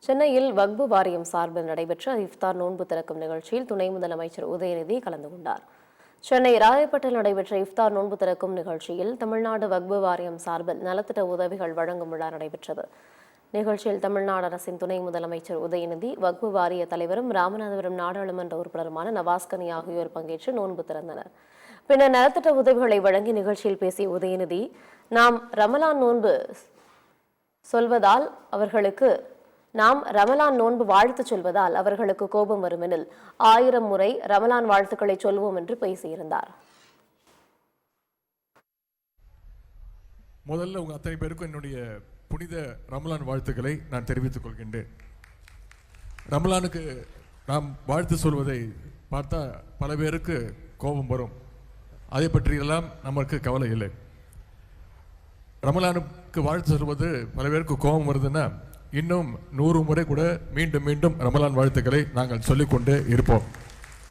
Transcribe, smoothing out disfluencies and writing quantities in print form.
சென்னையில் வக்பு வாரியம் சார்பில் நடைபெற்ற இஃப்தார் நோன்பு திறக்கும் நிகழ்ச்சியில் துணை முதலமைச்சர் உதயநிதி கலந்து கொண்டார். சென்னை ராயப்பேட்டையில் நடைபெற்ற இஃப்தார் நோன்பு திறக்கும் நிகழ்ச்சியில் தமிழ்நாடு வக்பு வாரியம் சார்பில் நலத்திட்ட உதவிகள் வழங்கும் விழா நடைபெற்றது. நிகழ்ச்சியில் தமிழ்நாடு அரசின் துணை முதலமைச்சர் உதயநிதி, வக்பு வாரிய தலைவரும் ராமநாதபுரம் நாடாளுமன்ற உறுப்பினருமான நவாஸ்கனி ஆகியோர் பங்கேற்று நோன்பு திறந்தனர். பின்னர் நலத்திட்ட உதவிகளை வழங்கி நிகழ்ச்சியில் பேசிய உதயநிதி, நாம் ரமலான் நோன்பு வாழ்த்து சொல்வதால் அவர்களுக்கு கோபம் வரும் எனில் 1000 முறை ரமலான் வாழ்த்துக்களை சொல்வோம் என்று பேசியிருந்தார். முதல்ல உங்க அத்தனை பேருக்கும் என்னுடைய புனித ரமலான் வாழ்த்துக்களை நான் தெரிவித்துக் கொள்கின்றேன். ரமலானுக்கு நாம் வாழ்த்து சொல்வதை பார்த்தா பல பேருக்கு கோபம் வரும். அதை பற்றியெல்லாம் நமக்கு கவலை இல்லை. ரமலானுக்கு வாழ்த்து சொல்வது பல பேருக்கு கோபம் வருதுன்னா இன்னும் 100 முறை கூட மீண்டும் மீண்டும் ரமலான் வாழ்த்துக்களை நாங்கள் சொல்லிக்கொண்டே இருப்போம்.